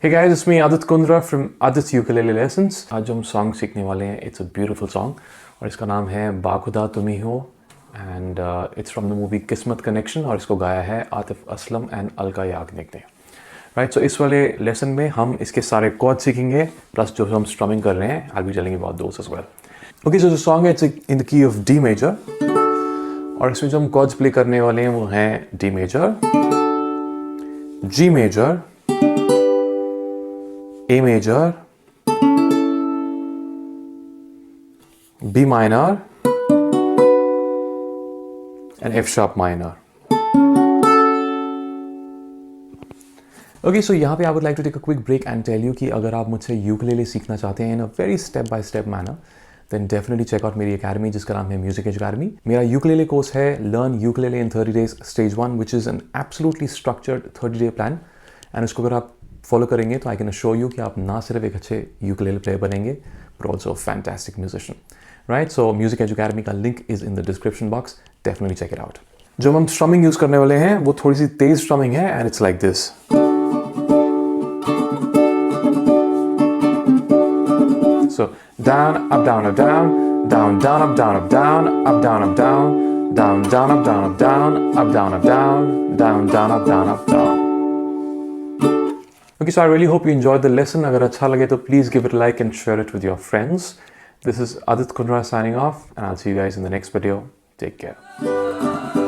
Hey guys, it's me Adit Kundra from Adit's Ukulele Lessons. आज जो हम song सीखने वाले हैं, it's a beautiful song और इसका नाम है बाखुदा तुमी हो and it's from the movie किस्मत कनेक्शन और इसको गाया है आतिफ असलम एंड अलका याग्निक ने. Right, so इस वाले लेसन में हम इसके सारे कॉर्ड सीखेंगे प्लस जो हम स्ट्रमिंग कर रहे हैं I'll be telling you about those as well. Okay, so the song is in the key of D major और इसमें जो हम कॉर्ड्स प्ले करने वाले हैं वो हैं D major, G major, A major, B minor and F sharp minor. Okay, so यहाँ पे I would like to take a quick break and tell you कि अगर आप मुझसे यूकेलेले सीखना चाहते हैं in a very step by step manner, then definitely check out मेरी academy जिसका नाम है Music Academy. मेरा यूकेलेले कोर्स है Learn Ukulele in 30 Days Stage 1, which is an absolutely structured 30-day plan. And इसको अगर आप फॉलो करेंगे तो आई कैन अश्योर यू कि आप ना सिर्फ एक अच्छे यूकेलेले प्लेयर बनेंगे but also fantastic musician. Right, so music academy का link is in the description box. Definitely check it out. जो हम स्ट्रमिंग यूज करने वाले हैं वो थोड़ी सी तेज स्ट्रमिंग है and it's like this. So down up down up down, down down up down up down, up down up down, down down up down up down, up down up down, down down up down up down. Okay, so I really hope you enjoyed the lesson. अगर अच्छा लगे तो please give it a like and share it with your friends. This is Adit Kundra signing off and I'll see you guys in the next video. Take care.